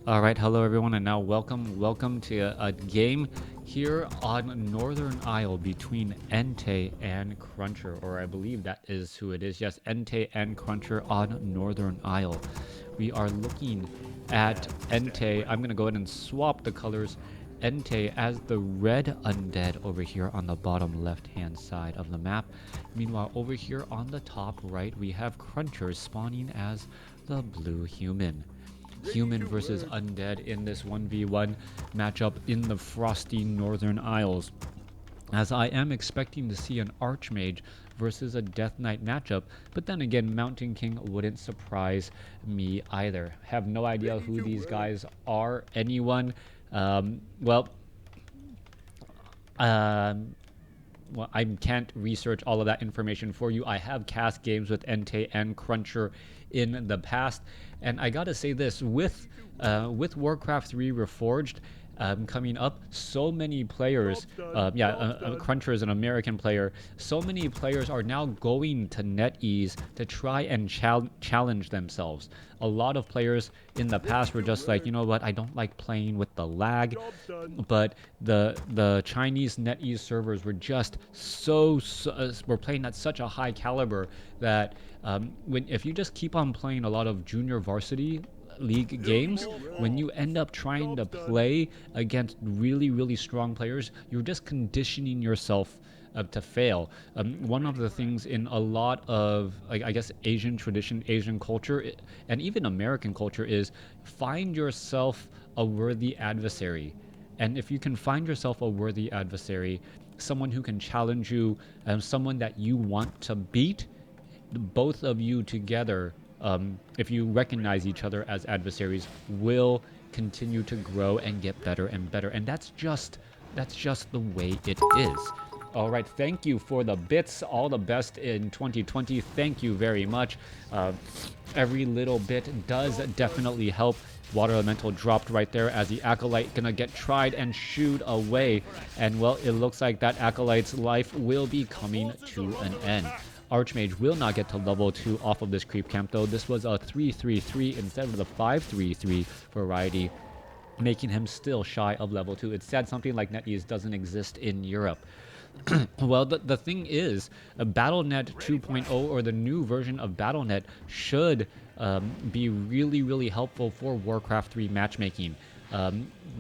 All right, hello everyone, and now welcome to a game here on Northern Isle between Ente and Cruncher, or I believe that is who it is. Yes, Ente and Cruncher on Northern Isle. We are looking at Ente. I'm gonna go ahead and swap the colors. Ente as the red undead over here on the bottom left-hand side of the map. Meanwhile, over here on the top right, we have Cruncher spawning as the blue human. Human versus undead in this 1v1 matchup in the frosty Northern Isles. As I am expecting to see an Archmage versus a Death Knight matchup, but then again, Mountain King wouldn't surprise me either. Have no idea who these guys are. Anyone? Well, I can't research all of that information for you. I have cast games with Ente and Cruncher in the past, and I gotta say this, with WarCraft 3 Reforged coming up, so many players, Cruncher is an American player, so many players are now going to NetEase to try and challenge themselves. A lot of players in the past were just like, you know what, I don't like playing with the lag, but the Chinese NetEase servers were just were playing at such a high caliber that if you just keep on playing a lot of junior varsity league games, when you end up trying to play against really strong players, you're just conditioning yourself to fail. One of the things in a lot of, I guess, Asian tradition, Asian culture, and even American culture is find yourself a worthy adversary. And if you can find yourself a worthy adversary, someone who can challenge you, someone that you want to beat, both of you together, if you recognize each other as adversaries, will continue to grow and get better and better. And that's just the way it is. All right, thank you for the bits. All the best in 2020. Thank you very much. Every little bit does definitely help. Water Elemental dropped right there as the Acolyte gonna get tried and shooed away. And well, it looks like that Acolyte's life will be coming to an end. Archmage will not get to level 2 off of this creep camp though. This was a 3-3-3 instead of the 5-3-3 variety, making him still shy of level 2. It's sad something like NetEase doesn't exist in Europe. Well, the thing is, BattleNet 2.0 or the new version of BattleNet should be really helpful for Warcraft 3 matchmaking.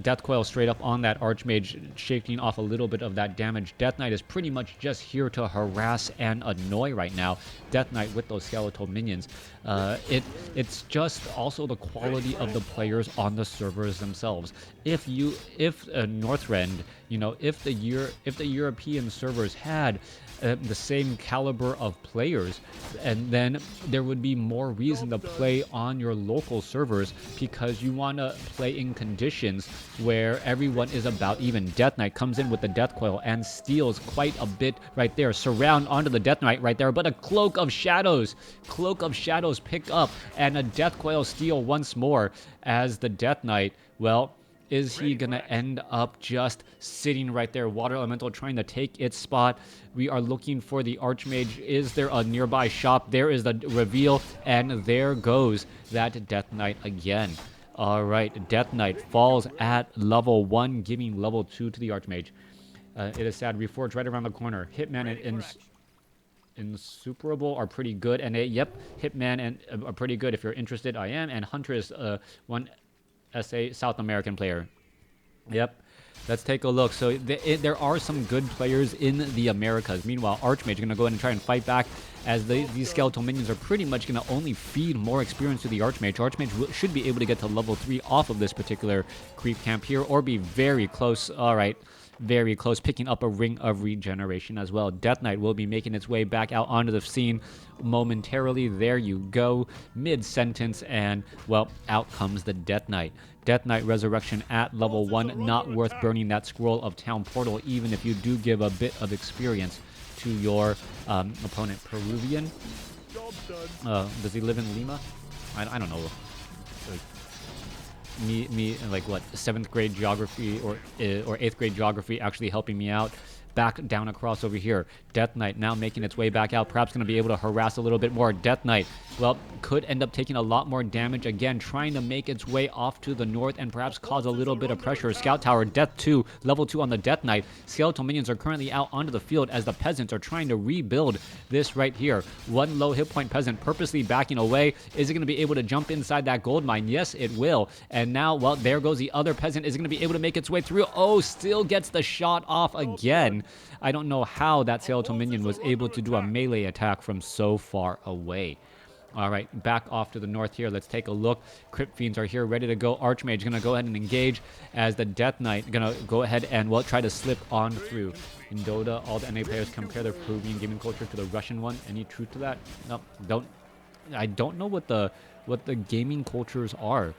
Death Coil straight up on that Archmage, shaking off a little bit of that damage. Death Knight is pretty much just here to harass and annoy right now. Death Knight with those skeletal minions. It's just also the quality of the players on the servers themselves. If Northrend, if the European servers had the same caliber of players, and then there would be more reason to play on your local servers, because you want to play in conditions where everyone is about even. Death Knight comes in with the Death Coil and steals quite a bit right there. Surround onto the Death Knight right there, but a Cloak of Shadows pick up, and a Death Coil steal once more as the Death Knight, well, is he gonna end up just sitting right there? Water Elemental trying to take its spot. We are looking for the Archmage. Is there a nearby shop? There is the reveal, and there goes that Death Knight again. All right, Death Knight falls at level 1, giving level 2 to the Archmage. It is sad. Reforged right around the corner. Hitman and Insuperable are pretty good, and Hitman and are pretty good. If you're interested, I am. And Hunter is one SA South American player. Yep. Let's take a look. So there are some good players in the Americas. Meanwhile, Archmage is going to go ahead and try and fight back, as these skeletal minions are pretty much going to only feed more experience to the Archmage. Archmage should be able to get to level 3 off of this particular creep camp here, or be very close. All right. Very close, picking up a Ring of Regeneration as well. Death Knight will be making its way back out onto the scene momentarily. There you go, mid-sentence, and, well, out comes the Death Knight. Death Knight Resurrection at level 1, not worth burning that Scroll of Town Portal, even if you do give a bit of experience to your opponent. Peruvian? Does he live in Lima? I don't know. Me like what, 7th grade geography or 8th grade geography actually helping me out. back down across over here. Death Knight now making its way back out, perhaps going to be able to harass a little bit more. Death Knight, well, could end up taking a lot more damage again, trying to make its way off to the north and perhaps cause a little bit of pressure. Scout Tower, Death 2, level 2 on the Death Knight. Skeletal minions are currently out onto the field as the peasants are trying to rebuild this right here. One low hit point peasant purposely backing away. Is it going to be able to jump inside that gold mine? Yes, it will. And now, well, there goes the other peasant. Is it going to be able to make its way through? Oh, still gets the shot off again. I don't know how that skeletal minion was able to do a melee attack from so far away. All right, back off to the north here. Let's take a look. Crypt Fiends are here, ready to go. Archmage going to go ahead and engage as the Death Knight going to go ahead and, well, try to slip on through. In Dota, all the NA players compare their Peruvian gaming culture to the Russian one. Any truth to that? No, don't. I don't know what the gaming cultures are.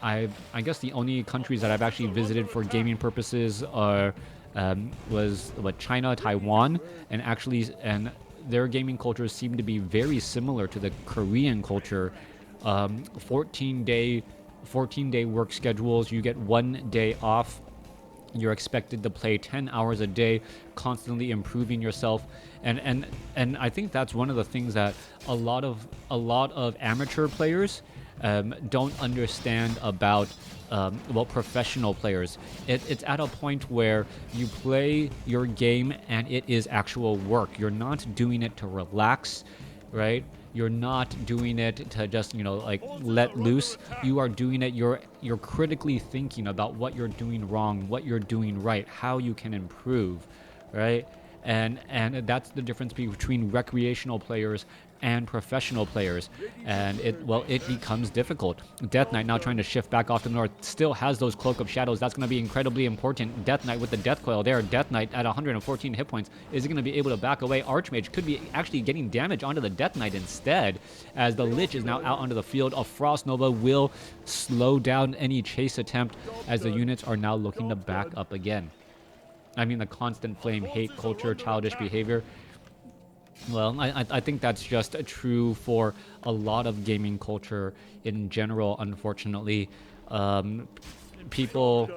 I guess the only countries that I've actually visited for gaming purposes are was China, Taiwan, and their gaming cultures seem to be very similar to the Korean culture. 14-day work schedules. You get 1 day off. You're expected to play 10 hours a day, constantly improving yourself, and I think that's one of the things that a lot of amateur players don't understand about professional players. It's at a point where you play your game and it is actual work. You're not doing it to relax, right? You're not doing it to just, like, let loose. You are doing it, you're critically thinking about what you're doing wrong, what you're doing right, how you can improve, right? And that's the difference between recreational players and professional players, and it becomes difficult. Death Knight now trying to shift back off to the north, still has those Cloak of Shadows. That's going to be incredibly important. Death Knight with the Death Coil there. Death Knight at 114 hit points. Is he going to be able to back away? Archmage could be actually getting damage onto the Death Knight instead, as the Lich is now out onto the field. A Frost Nova will slow down any chase attempt, as the units are now looking to back up again. I mean, the constant flame hate culture, childish behavior. Well, I think that's just true for a lot of gaming culture in general, unfortunately. People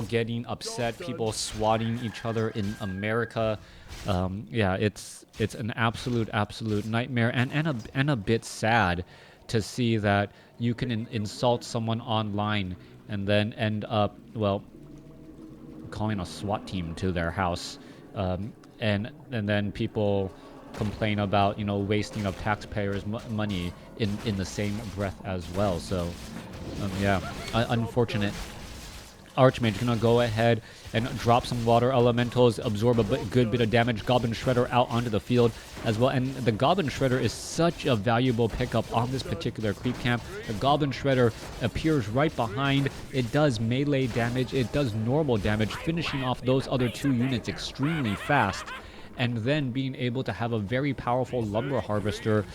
getting upset, people swatting each other in America. Yeah, it's an absolute nightmare, and a bit sad to see that you can insult someone online and then end up, well, calling a SWAT team to their house, and then people complain about, wasting of taxpayers' money in the same breath as well. So yeah, unfortunate. Archmage gonna go ahead and drop some water elementals, absorb a good bit of damage. Goblin Shredder out onto the field as well, and the Goblin Shredder is such a valuable pickup on this particular creep camp. The Goblin Shredder appears right behind. It does melee damage, it does normal damage, finishing off those other two units extremely fast, and then being able to have a very powerful Lumber Harvester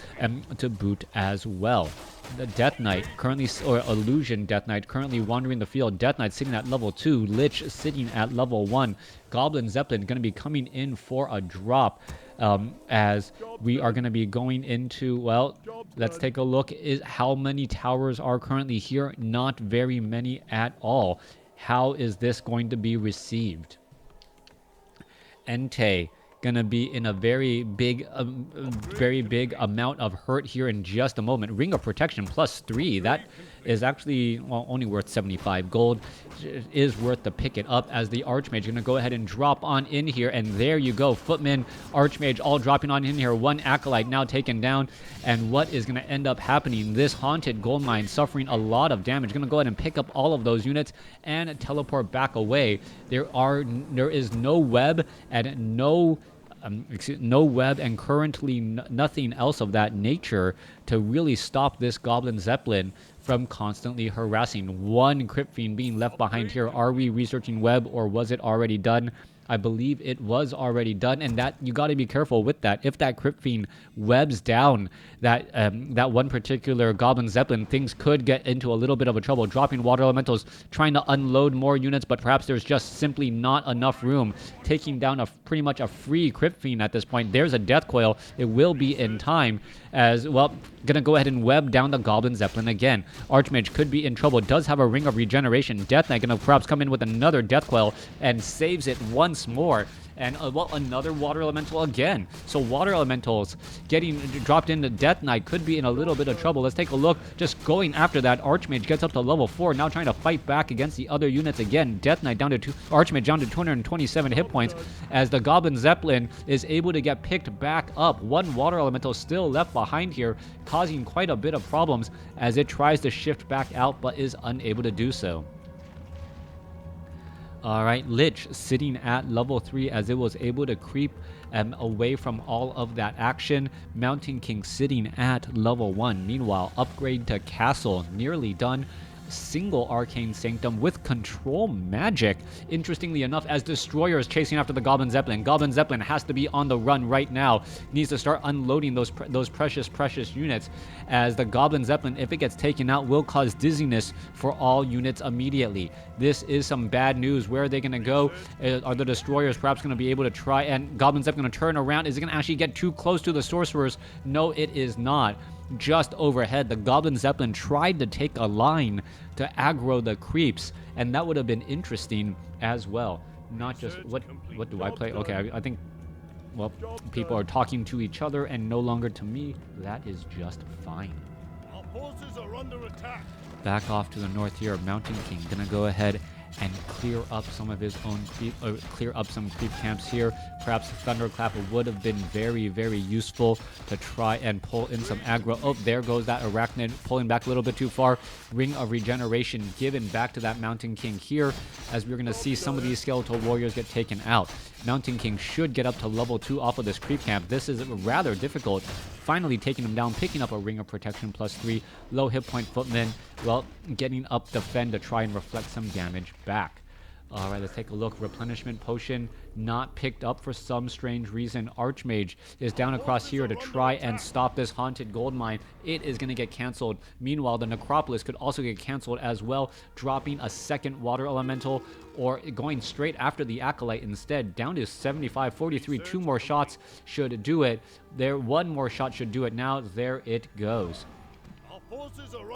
to boot as well. The Death Knight currently, or Illusion Death Knight, currently wandering the field. Death Knight sitting at level 2, Lich sitting at level 1. Goblin Zeppelin going to be coming in for a drop, as we are going to be going into, well, let's take a look. How many towers are currently here? Not very many at all. How is this going to be received? Ente gonna be in a very big amount of hurt here in just a moment. Ring of Protection +3, that is actually, well, only worth 75 gold. It is worth to pick it up, as the Archmage gonna go ahead and drop on in here, and there you go. Footman, Archmage all dropping on in here. One Acolyte now taken down, and what is gonna end up happening? This Haunted Gold Mine suffering a lot of damage. Gonna go ahead and pick up all of those units and teleport back away. There is no web and no web, and currently nothing else of that nature to really stop this Goblin Zeppelin from constantly harassing. One Crypt Fiend being left behind here. Are we researching web, or was it already done? I believe it was already done, and that you got to be careful with that. If that Crypt Fiend webs down that one particular Goblin Zeppelin, things could get into a little bit of a trouble. Dropping water elementals, trying to unload more units, but perhaps there's just simply not enough room. Taking down pretty much a free Crypt Fiend at this point. There's a Death Coil. It will be in time, as well. Gonna go ahead and web down the Goblin Zeppelin again. Archmage could be in trouble. Does have a Ring of Regeneration. Death Knight gonna perhaps come in with another Death Coil and saves it once once more. And, well, another water elemental again. So water elementals getting dropped into Death Knight could be in a little bit of trouble. Let's take a look. Just going after that, Archmage gets up to level 4, now trying to fight back against the other units again. Death Knight down to Archmage down to 227 hit points as the Goblin Zeppelin is able to get picked back up. One water elemental still left behind here, causing quite a bit of problems as it tries to shift back out but is unable to do so. Alright, Lich sitting at level 3 as it was able to creep away from all of that action. Mountain King sitting at level 1. Meanwhile, upgrade to Castle nearly done. Single Arcane Sanctum with Control Magic. Interestingly enough, as Destroyer is chasing after the Goblin Zeppelin, Goblin Zeppelin has to be on the run right now. Needs to start unloading those precious units, as the Goblin Zeppelin, if it gets taken out, will cause dizziness for all units immediately. This is some bad news. Where are they going to go? Are the Destroyers perhaps going to be able to try, and Goblin Zeppelin going to turn around? Is it going to actually get too close to the Sorcerers? No, it is not. Just overhead, the Goblin Zeppelin tried to take a line to aggro the creeps, and that would have been interesting as well. Not just what do I play? Okay, I think, well, people are talking to each other and no longer to me. That is just fine. Our forces are under attack. Back off to the north here. Mountain King gonna go ahead and clear up some of his own clear up some creep camps here. Perhaps Thunderclap would have been very, very useful to try and pull in some aggro. Oh, there goes that Arachnid, pulling back a little bit too far. Ring of Regeneration given back to that Mountain King here, as we're going to see some of these Skeletal Warriors get taken out. Mountain King should get up to level 2 off of this creep camp. This is rather difficult. Finally taking him down, picking up a Ring of Protection +3. Low hit point Footman, well, getting up Defend to try and reflect some damage back. Alright, let's take a look. Replenishment Potion not picked up for some strange reason. Archmage is down across here to try and stop this Haunted Gold Mine. It is going to get cancelled. Meanwhile, the Necropolis could also get cancelled as well, dropping a second Water Elemental, or going straight after the Acolyte instead. Down to 75, 43. 2 more shots should do it. One more shot should do it now. There it goes.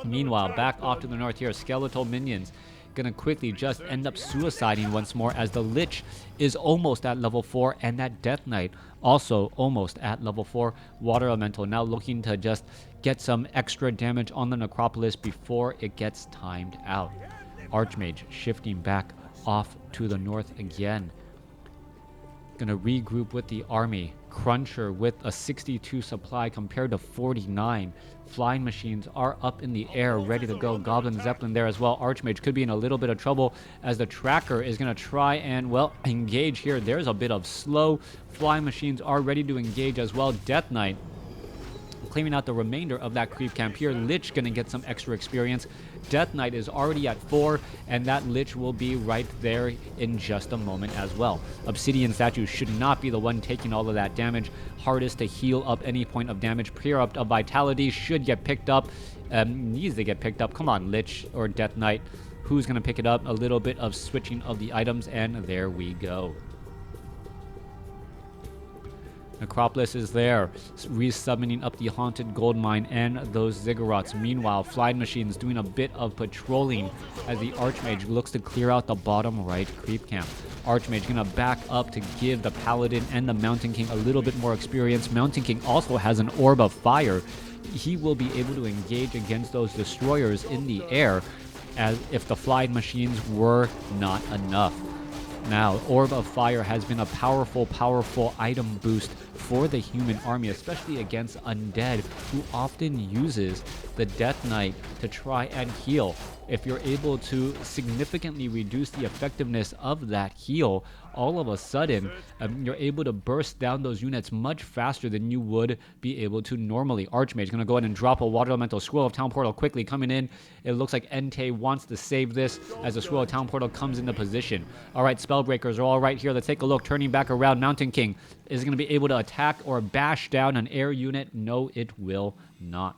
Meanwhile, back off to the north here, Skeletal Minions gonna quickly just end up suiciding once more, as the Lich is almost at level 4, and that Death Knight also almost at level 4. Water Elemental now looking to just get some extra damage on the Necropolis before it gets timed out. Archmage shifting back off to the north again. Gonna regroup with the army. Cruncher with a 62 supply compared to 49. Flying machines are up in the air, ready to go. Goblin Zeppelin there as well. Archmage could be in a little bit of trouble, as the tracker is going to try and, well, engage here. There's a bit of slow. Flying machines are ready to engage as well. Death Knight claiming out the remainder of that creep camp here. Lich gonna get some extra experience. Death Knight is already at 4, and that Lich will be right there in just a moment as well. Obsidian Statue should not be the one taking all of that damage. Hardest to heal up any point of damage. Prayer up of Vitality should get picked up. Needs to get picked up. Come on, Lich or Death Knight. Who's gonna pick it up? A little bit of switching of the items, and there we go. Necropolis is there, resummoning up the Haunted Gold Mine and those Ziggurats. Meanwhile, Flying Machines doing a bit of patrolling as the Archmage looks to clear out the bottom right creep camp. Archmage gonna back up to give the Paladin and the Mountain King a little bit more experience. Mountain King also has an Orb of Fire. He will be able to engage against those Destroyers in the air, as if the Flying Machines were not enough. Now, Orb of Fire has been a powerful item boost for the human army, especially against undead, who often uses the Death Knight to try and heal. If you're able to significantly reduce the effectiveness of that heal, all of a sudden, you're able to burst down those units much faster than you would be able to normally. Archmage going to go ahead and drop a Water Elemental. Scroll of Town Portal quickly coming in. It looks like Ente wants to save this as the Scroll of Town Portal comes into position. All right, Spellbreakers are all right here. Let's take a look. Turning back around, Mountain King is going to be able to attack or bash down an air unit. No, it will not.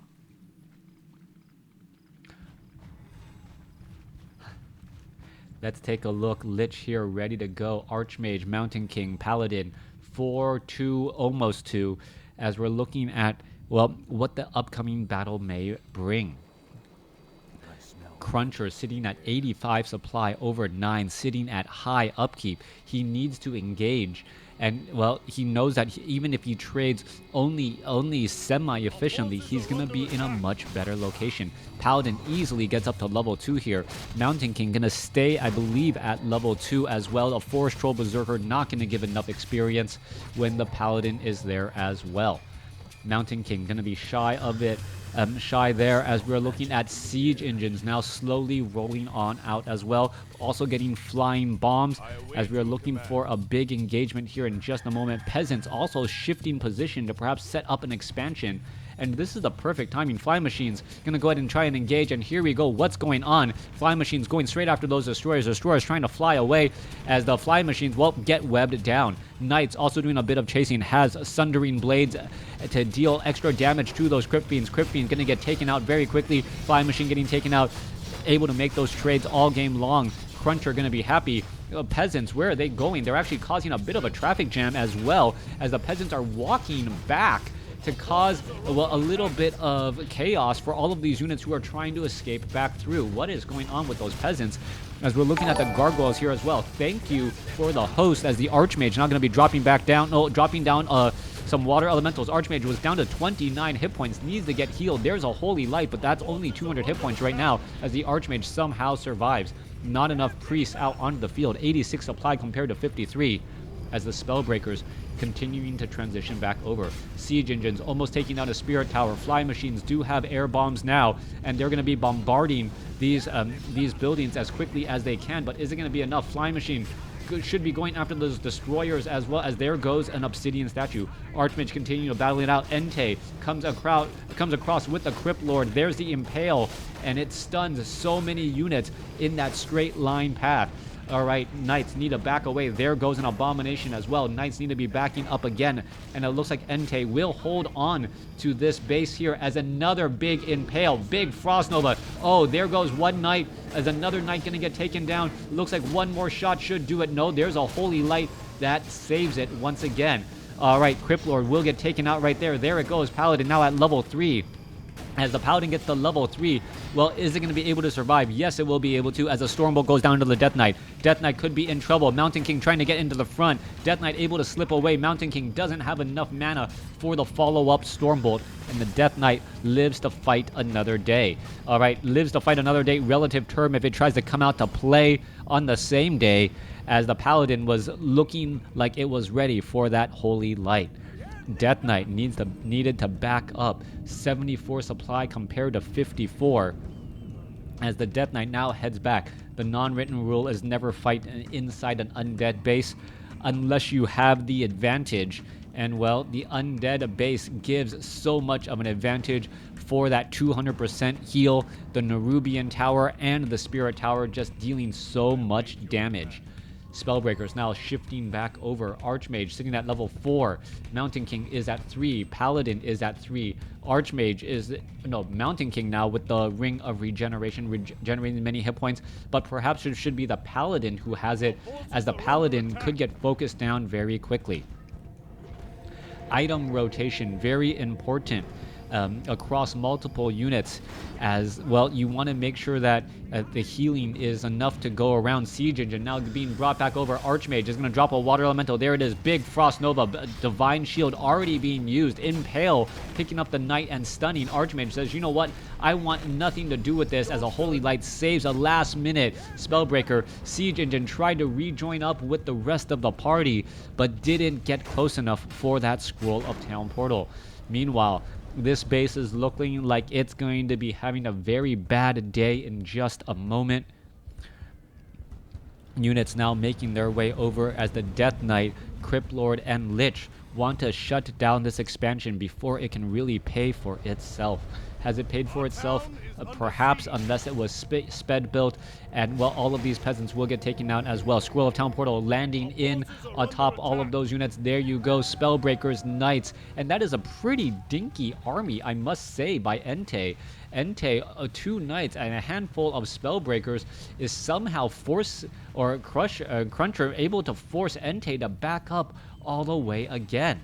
Let's take a look. Lich here, ready to go. Archmage, Mountain King, Paladin, 4-2, almost 2, as we're looking at, well, what the upcoming battle may bring. Cruncher sitting at 85 supply over 9, sitting at high upkeep. He needs to engage. And, well, he knows that even if he trades only semi-efficiently, he's going to be in a much better location. Paladin easily gets up to level 2 here. Mountain King going to stay, I believe, at level 2 as well. A Forest Troll Berserker not going to give enough experience when the Paladin is there as well. Mountain King going to be shy of it. Shy there as we're looking at siege engines now slowly rolling on out as well. Also getting flying bombs as we're looking for a big engagement here in just a moment. Peasants also shifting position to perhaps set up an expansion. And this is the perfect timing. Fly Machines going to go ahead and try and engage. And here we go. What's going on? Fly Machines going straight after those Destroyers. Destroyers trying to fly away as the Fly Machines, well, get webbed down. Knights also doing a bit of chasing. Has Sundering Blades to deal extra damage to those Crypt Fiends. Crypt Fiends going to get taken out very quickly. Fly Machine getting taken out. Able to make those trades all game long. Cruncher going to be happy. Peasants, where are they going? They're actually causing a bit of a traffic jam as well as the peasants are walking back to cause, well, a little bit of chaos for all of these units who are trying to escape back through. What is going on with those peasants? As we're looking at the gargoyles here as well. Thank you for the host as the Archmage now going to be dropping back down. No, dropping down some water elementals. Archmage was down to 29 hit points. Needs to get healed. There's a holy light, but that's only 200 hit points right now as the Archmage somehow survives. Not enough priests out onto the field. 86 supply compared to 53 as the Spellbreakers continuing to transition back over. Siege engines almost taking out a Spirit Tower. Fly Machines do have air bombs now, and they're going to be bombarding these buildings as quickly as they can. But is it going to be enough? Fly Machine should be going after those Destroyers as well, as there goes an Obsidian statue. Archmage continuing to battle it out. Ente comes across with the Crypt Lord. There's the Impale, and it stuns so many units in that straight line path. All right, Knights need to back away. There goes an Abomination as well. Knights need to be backing up again. And it looks like Ente will hold on to this base here as another big Impale. Big Frost Nova. Oh, there goes one Knight as another Knight going to get taken down. Looks like one more shot should do it. No, there's a Holy Light that saves it once again. All right, Crypt Lord will get taken out right there. There it goes. Paladin now at level 3. As the Paladin gets to level 3, well, is it going to be able to survive? Yes, it will be able to as a Stormbolt goes down to the Death Knight. Death Knight could be in trouble. Mountain King trying to get into the front. Death Knight able to slip away. Mountain King doesn't have enough mana for the follow-up Stormbolt, and the Death Knight lives to fight another day. All right, lives to fight another day. Relative term if it tries to come out to play on the same day, as the Paladin was looking like it was ready for that Holy Light. Death Knight needed to back up. 74 supply compared to 54. As the Death Knight now heads back. The non-written rule is never fight inside an undead base unless you have the advantage. And, well, the undead base gives so much of an advantage for that 200% heal. The Nerubian Tower and the Spirit Tower just dealing so much damage. Spellbreakers now shifting back over. Archmage sitting at level 4. Mountain King is at 3. Paladin is at 3. Archmage is... No, Mountain King now with the Ring of Regeneration, regenerating many hit points. But perhaps it should be the Paladin who has it, as the Paladin could get focused down very quickly. Item rotation, very important. Across multiple units, as well, you want to make sure that the healing is enough to go around. Siege Engine now being brought back over. Archmage is going to drop a water elemental. There it is. Big Frost Nova. Divine Shield already being used. Impale picking up the Knight and stunning. Archmage says, you know what? I want nothing to do with this, as a Holy Light saves a last minute Spellbreaker. Siege Engine tried to rejoin up with the rest of the party, but didn't get close enough for that Scroll of Town Portal. Meanwhile, this base is looking like it's going to be having a very bad day in just a moment. Units now making their way over as the Death Knight, Crypt Lord, and Lich want to shut down this expansion before it can really pay for itself. Has it paid for itself? Perhaps, unless it was sped built, and, well, all of these peasants will get taken out as well. Scroll of Town Portal landing in atop all of those units. There you go. Spellbreakers, Knights, and that is a pretty dinky army, I must say, by Ente. Ente, 2 Knights and a handful of Spellbreakers is somehow Cruncher able to force Ente to back up all the way again.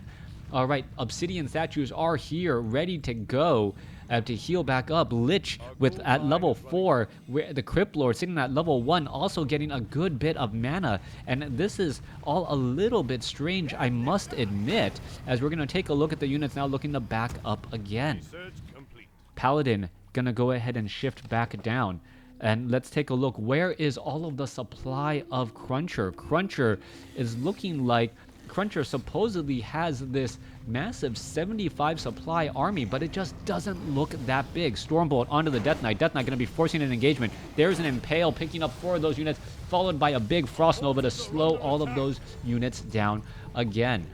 All right, Obsidian statues are here, ready to go. to heal back up. Lich with at level 4, where the Crypt Lord sitting at level 1, also getting a good bit of mana. And this is all a little bit strange, I must admit, as we're going to take a look at the units now looking to back up again. Research complete. Paladin going to go ahead and shift back down. And let's take a look. Where is all of the supply of Cruncher? Cruncher is looking like Cruncher supposedly has this massive 75 supply army, but it just doesn't look that big. Stormbolt onto the Death Knight. Death Knight going to be forcing an engagement. There's an Impale picking up 4 of those units, followed by a big Frost Nova to slow all of those units down again.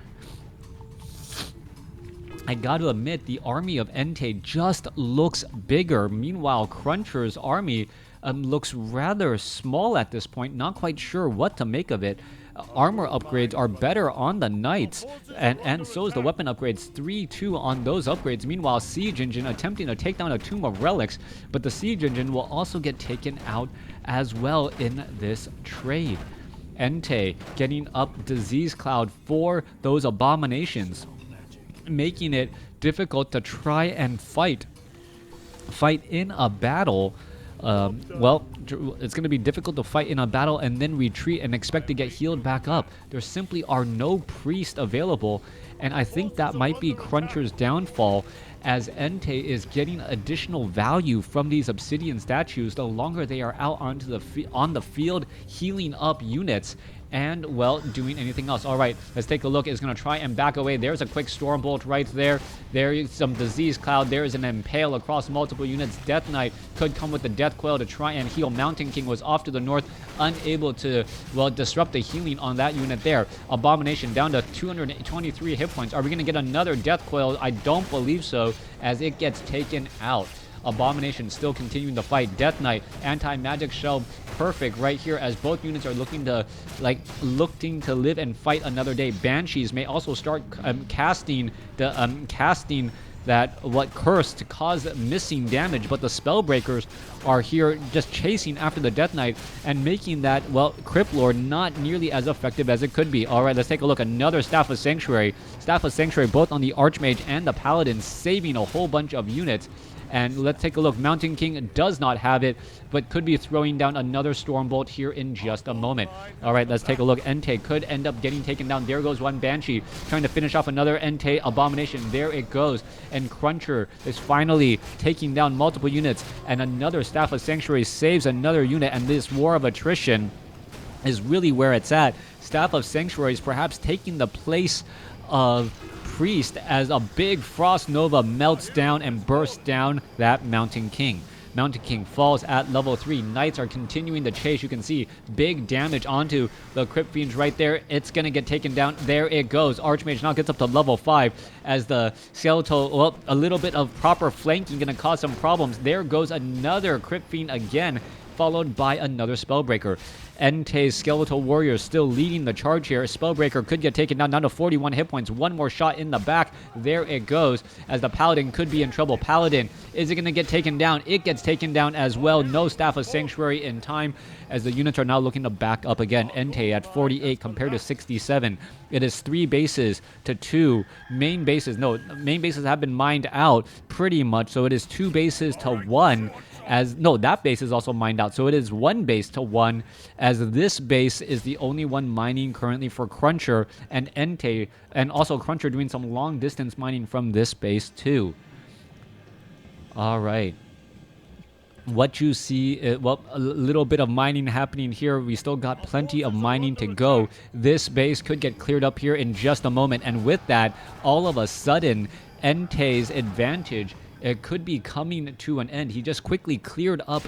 I got to admit, the army of Ente just looks bigger. Meanwhile, Cruncher's army looks rather small at this point. Not quite sure what to make of it. Armor upgrades are better on the Knights, and so is the weapon upgrades. 3-2 on those upgrades. Meanwhile, Siege Engine attempting to take down a Tomb of Relics, but the Siege Engine will also get taken out as well in this trade. Ente getting up Disease Cloud for those abominations, making it difficult to try and fight in a battle. Well, it's going to be difficult to fight in a battle and then retreat and expect to get healed back up. There simply are no priests available, and I think that might be Cruncher's downfall, as Ente is getting additional value from these obsidian statues the longer they are out onto on the field, healing up units and, well, doing anything else. All right, let's take a look. It's going to try and back away. There's a quick Stormbolt right there. There is some Disease Cloud. There is an Impale across multiple units. Death Knight could come with the Death Coil to try and heal. Mountain King was off to the north, unable to, well, disrupt the healing on that unit there. Abomination down to 223 hit points. Are we going to get another Death Coil? I don't believe so, as it gets taken out. Abomination still continuing to fight. Death Knight, anti-magic shell, perfect right here, as both units are looking to live and fight another day. Banshees may also start casting that curse to cause missing damage, but the Spellbreakers are here just chasing after the Death Knight and making that, well, Crypt Lord not nearly as effective as it could be. All right, let's take a look. Another Staff of Sanctuary. Staff of Sanctuary both on the Archmage and the Paladin, saving a whole bunch of units. And let's take a look. Mountain King does not have it, but could be throwing down another Stormbolt here in just a moment. All right, let's take a look. Ente could end up getting taken down. There goes one Banshee, trying to finish off another Ente Abomination. There it goes. And Cruncher is finally taking down multiple units. And another Staff of Sanctuary saves another unit. And this war of attrition is really where it's at. Staff of Sanctuary is perhaps taking the place of Priest, as a big Frost Nova melts down and bursts down that Mountain King. Mountain King falls at level 3. Knights are continuing the chase. You can see big damage onto the Crypt Fiends right there. It's going to get taken down. There it goes. Archmage now gets up to level 5, as the Skeletal, well, a little bit of proper flanking going to cause some problems. There goes another Crypt Fiend again, followed by another Spellbreaker. Ente's Skeletal Warrior still leading the charge here. Spellbreaker could get taken down to 41 hit points. One more shot in the back. There it goes, as the Paladin could be in trouble. Paladin, is it going to get taken down? It gets taken down as well. No Staff of Sanctuary in time, as the units are now looking to back up again. Ente at 48 compared to 67. It is 3 bases to 2. Main bases have been mined out pretty much, so it is 2 bases to 1. That base is also mined out, so it is 1 base to 1, as this base is the only one mining currently for Cruncher, and Ente, and also Cruncher doing some long distance mining from this base too. All right. What you see, well, a little bit of mining happening here. We still got plenty of mining to go. This base could get cleared up here in just a moment, and with that, all of a sudden, Ente's advantage, it could be coming to an end. He just quickly cleared up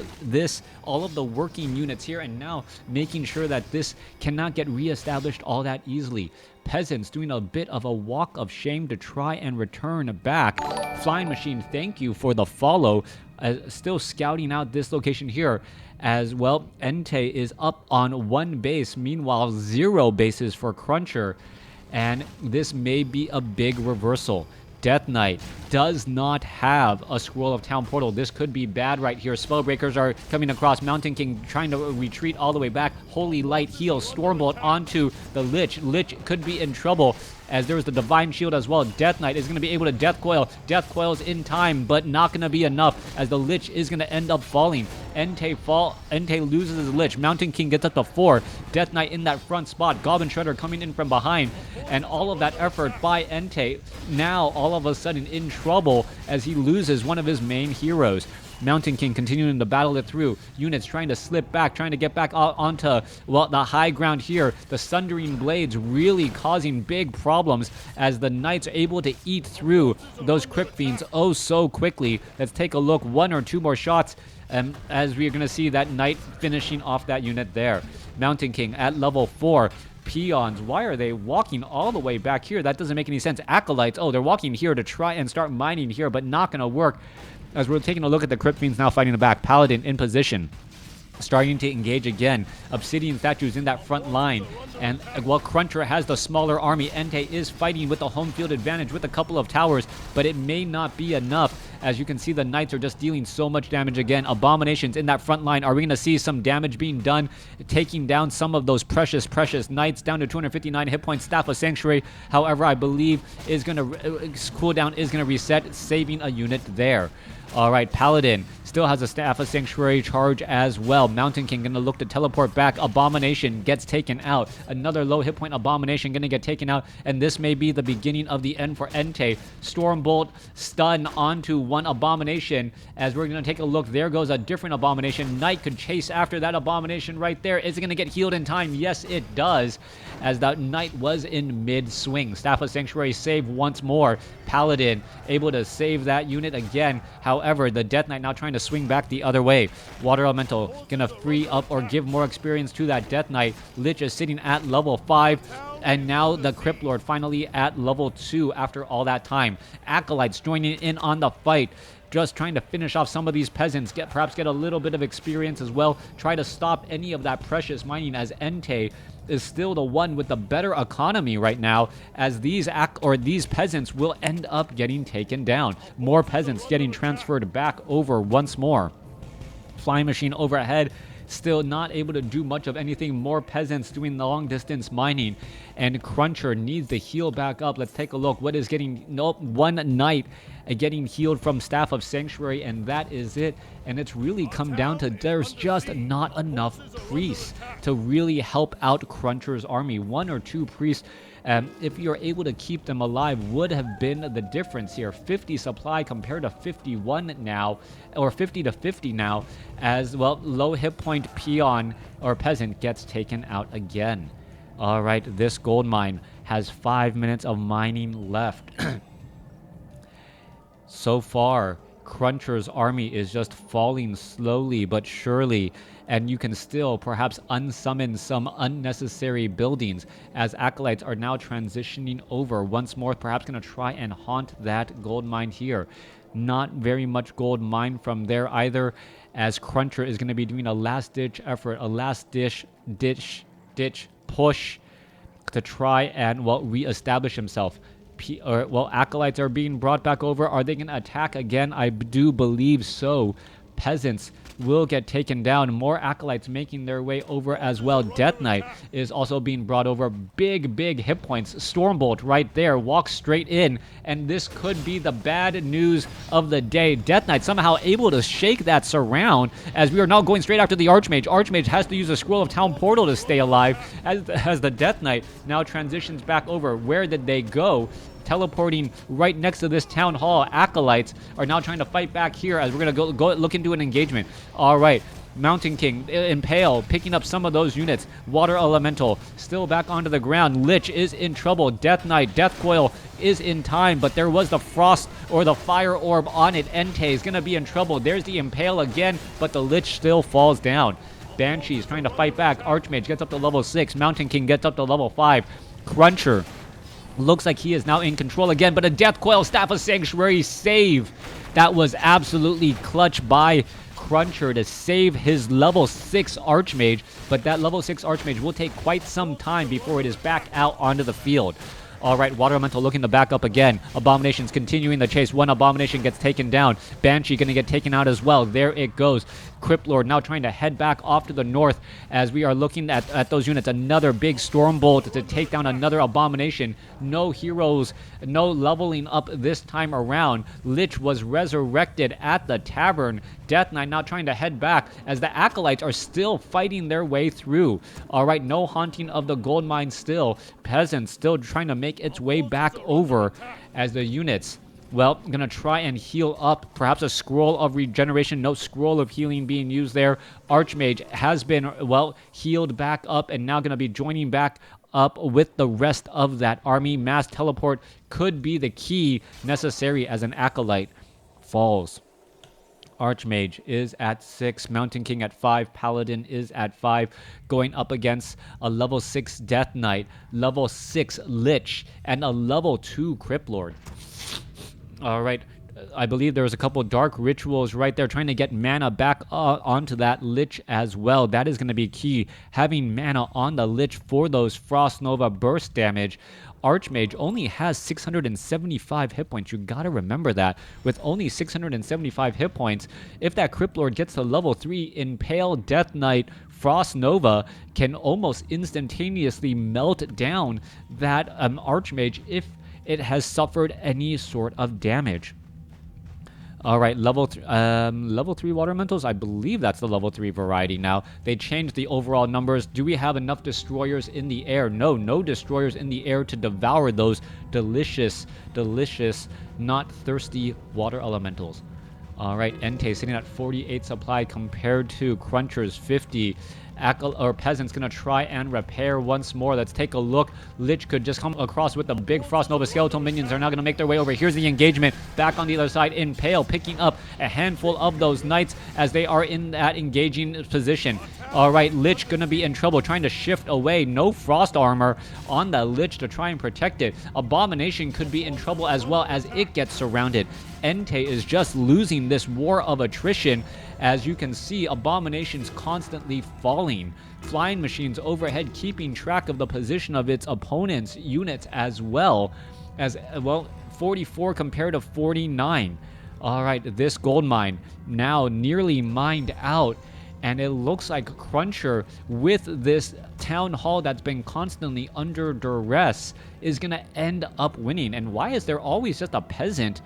all of the working units here, and now making sure that this cannot get reestablished all that easily. Peasants doing a bit of a walk of shame to try and return back. Flying Machine, thank you for the follow. Still scouting out this location here, as well. Ente is up on 1 base, meanwhile 0 bases for Cruncher, and this may be a big reversal. Death Knight does not have a Scroll of Town Portal. This could be bad right here. Spellbreakers are coming across. Mountain King trying to retreat all the way back. Holy Light heals. Stormbolt onto the Lich. Lich could be in trouble as there's the Divine Shield as well. Death Knight is going to be able to Death Coil. Death Coil's in time, but not going to be enough as the Lich is going to end up falling. Ente loses his Lich. Mountain King gets up to 4. Death Knight in that front spot. Goblin Shredder coming in from behind. And all of that effort by Ente now all of a sudden in trouble as he loses one of his main heroes. Mountain King continuing to battle it through. Units trying to slip back, trying to get back onto, well, the high ground here. The Sundering Blades really causing big problems as the Knights are able to eat through those Crypt Fiends oh so quickly. Let's take a look. 1 or 2 more shots as we're going to see that Knight finishing off that unit there. Mountain King at level 4. Peons, why are they walking all the way back here? That doesn't make any sense. Acolytes, oh, they're walking here to try and start mining here, but not going to work. As we're taking a look at the Crypt Fiends now fighting the back. Paladin in position, starting to engage again. Obsidian statues in that front line. And while Cruncher has the smaller army, Ente is fighting with the home field advantage with a couple of towers, but it may not be enough. As you can see, the Knights are just dealing so much damage again. Abominations in that front line. Are we going to see some damage being done, taking down some of those precious Knights down to 259 hit points? Staff of Sanctuary, however, I believe is going to cooldown is going to reset, saving a unit there. All right, Paladin still has a Staff of Sanctuary charge as well. Mountain King going to look to teleport back. Abomination gets taken out. Another low hit point Abomination going to get taken out. And this may be the beginning of the end for Ente. Stormbolt stun onto one Abomination. As we're going to take a look, there goes a different Abomination. Knight could chase after that Abomination right there. Is it going to get healed in time? Yes, it does. As that Knight was in mid-swing. Staff of Sanctuary save once more. Paladin able to save that unit again. However, the Death Knight now trying to swing back the other way. Water Elemental gonna free up or give more experience to that Death Knight. Lich is sitting at level 5. And now the Crypt Lord finally at level 2 after all that time. Acolytes joining in on the fight. Just trying to finish off some of these peasants. Perhaps get a little bit of experience as well. Try to stop any of that precious mining as Ente is still the one with the better economy right now, as these peasants will end up getting taken down. More peasants getting transferred back over once more. Flying machine overhead, still not able to do much of anything. More peasants doing the long distance mining, and Cruncher needs to heal back up. Let's take a look. What is getting, nope, one Knight getting healed from Staff of Sanctuary, and that is it. And it's really come down to there's just not enough priests to really help out Cruncher's army. 1 or 2 priests, if you're able to keep them alive, would have been the difference here. 50 supply compared to 51 now, or 50 to 50 now, as well. Low hit point peon or peasant gets taken out again. All right, this gold mine has 5 minutes of mining left. So far, Cruncher's army is just falling slowly but surely, and you can still perhaps unsummon some unnecessary buildings as Acolytes are now transitioning over once more, perhaps going to try and haunt that gold mine here. Not very much gold mine from there either, as Cruncher is going to be doing a last-ditch effort, a last-ditch push to try and, well, re-establish himself. Acolytes are being brought back over. Are they going to attack again? I do believe so. Peasants will get taken down. More Acolytes making their way over as well. Death Knight is also being brought over. Big hit points. Stormbolt right there. Walks straight in. And this could be the bad news of the day. Death Knight somehow able to shake that surround as we are now going straight after the Archmage. Archmage has to use a Scroll of Town Portal to stay alive as the Death Knight now transitions back over. Where did they go? Teleporting right next to this town hall. Acolytes are now trying to fight back here as we're going to go look into an engagement. All right. Mountain King, Impale, picking up some of those units. Water Elemental, still back onto the ground. Lich is in trouble. Death Knight, Death Coil is in time, but there was the Frost or the Fire Orb on it. Ente is going to be in trouble. There's the Impale again, but the Lich still falls down. Banshees trying to fight back. Archmage gets up to level 6. Mountain King gets up to level 5. Cruncher looks like he is now in control again, but a Death Coil Staff of Sanctuary save. That was absolutely clutch by Cruncher to save his level 6 Archmage, but that level 6 Archmage will take quite some time before it is back out onto the field. All right, Water Elemental looking to back up again. Abomination's continuing the chase. One Abomination gets taken down. Banshee going to get taken out as well. There it goes. Crypt Lord now trying to head back off to the north as we are looking at those units. Another big Stormbolt to take down another Abomination. No heroes, no leveling up this time around. Lich was resurrected at the tavern. Death Knight now trying to head back as the Acolytes are still fighting their way through. All right, no haunting of the gold mine still. Peasants still trying to make its way back over as the units, well, gonna try and heal up. Perhaps a scroll of regeneration. No scroll of healing being used there. Archmage has been, well, healed back up and now gonna be joining back up with the rest of that army. Mass teleport could be the key necessary as an Acolyte falls. Archmage is at 6, Mountain King at 5, Paladin is at 5, going up against a level 6 Death Knight, level 6 Lich, and a level 2 Crypt Lord. All right, I believe there was a couple dark rituals right there trying to get mana back onto that Lich as well. That is going to be key, having mana on the Lich for those Frost Nova burst damage. Archmage only has 675 hit points. You gotta remember that. With only 675 hit points, if that Crypt Lord gets to level 3, Impale Death Knight Frost Nova can almost instantaneously melt down that Archmage if it has suffered any sort of damage. All right, level 3 water elementals. I believe that's the level 3 variety now. They changed the overall numbers. Do we have enough destroyers in the air? No destroyers in the air to devour those delicious, not thirsty water elementals. All right, Ente sitting at 48 supply compared to Cruncher's 50. Peasant's gonna try and repair once more. Let's take a look. Lich could just come across with the big Frost Nova. Skeletal minions are now gonna make their way over. Here's the engagement. Back on the other side, Impale picking up a handful of those knights as they are in that engaging position. All right, Lich gonna be in trouble, trying to shift away. No frost armor on the Lich to try and protect it. Abomination could be in trouble as well as it gets surrounded. Ente is just losing this war of attrition. As you can see, Abomination's constantly falling. Flying machines overhead keeping track of the position of its opponent's units as well. 44 compared to 49. All right, this gold mine now nearly mined out. And it looks like Cruncher, with this town hall that's been constantly under duress, is going to end up winning. And why is there always just a peasant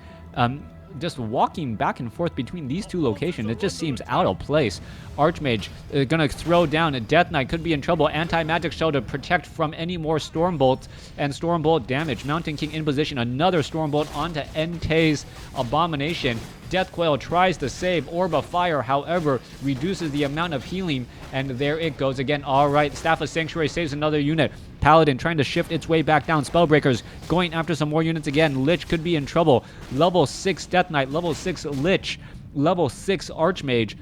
just walking back and forth between these two locations? It just seems out of place. Archmage gonna throw down. Death Knight could be in trouble. Anti-magic shell to protect from any more Stormbolts and Stormbolt damage. Mountain King in position. Another Stormbolt onto Ente's Abomination. Death Coil tries to save. Orb of Fire, however, reduces the amount of healing, and there it goes again. All right, Staff of Sanctuary saves another unit. Paladin trying to shift its way back down. Spellbreakers going after some more units again. Lich could be in trouble. Level 6 Death Knight, level 6 Lich, level 6 Archmage.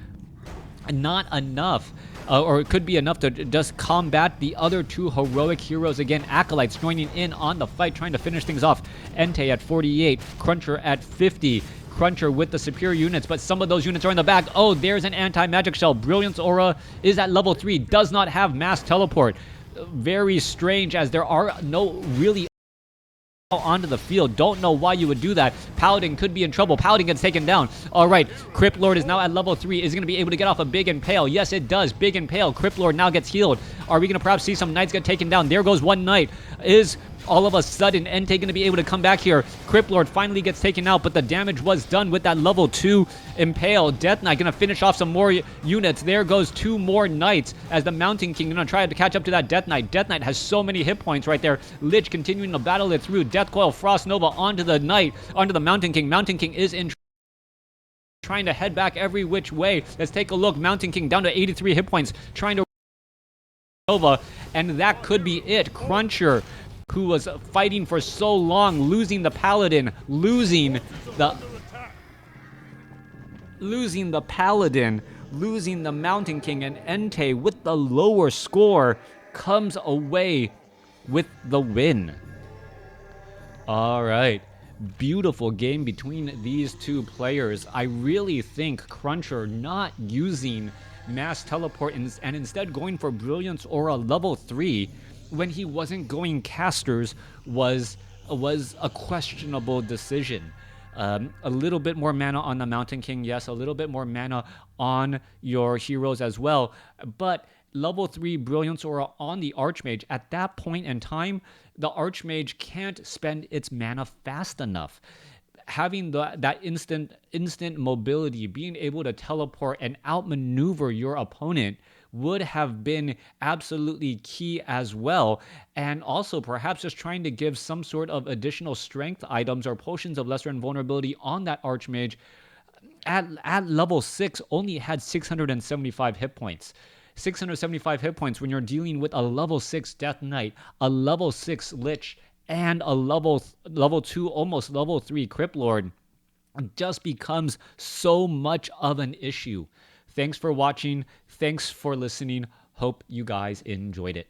Not enough. Or it could be enough to just combat the other two heroic heroes again. Acolytes joining in on the fight, trying to finish things off. Ente at 48, Cruncher at 50. Cruncher with the superior units, but some of those units are in the back. Oh, there's an anti-magic shell. Brilliance Aura is at level 3, does not have mass teleport. Very strange, as there are no really onto the field. Don't know why you would do that. Paladin could be in trouble. Paladin gets taken down. All right, Crypt Lord is now at level 3. Is going to be able to get off a Big Impale? Yes, it does. Big Impale. Crypt Lord now gets healed. Are we going to perhaps see some knights get taken down? There goes one knight. Is all of a sudden Ente going to be able to come back here? Crypt Lord finally gets taken out, but the damage was done with that level 2 Impale. Death Knight going to finish off some more units. There goes 2 more knights as the Mountain King going to try to catch up to that Death Knight. Death Knight has so many hit points right there. Lich continuing to battle it through. Death Coil, Frost Nova onto the Knight, onto the Mountain King. Mountain King is in trying to head back every which way. Let's take a look. Mountain King down to 83 hit points, trying to Nova, and that could be it. Cruncher, who was fighting for so long, losing the Paladin, losing the Paladin, losing the Mountain King, and Ente with the lower score comes away with the win. All right. Beautiful game between these two players. I really think Cruncher not using mass teleport and instead going for Brilliance Aura level 3 when he wasn't going casters was a questionable decision. A little bit more mana on the Mountain King, yes, a little bit more mana on your heroes as well, but level 3 Brilliance Aura on the Archmage, at that point in time, the Archmage can't spend its mana fast enough. Having that instant mobility, being able to teleport and outmaneuver your opponent would have been absolutely key as well. And also perhaps just trying to give some sort of additional strength items or potions of lesser invulnerability on that Archmage at level 6 only had 675 hit points. 675 hit points when you're dealing with a level 6 Death Knight, a level 6 Lich, and a level 2, almost level 3 Crypt Lord just becomes so much of an issue. Thanks for watching. Thanks for listening. Hope you guys enjoyed it.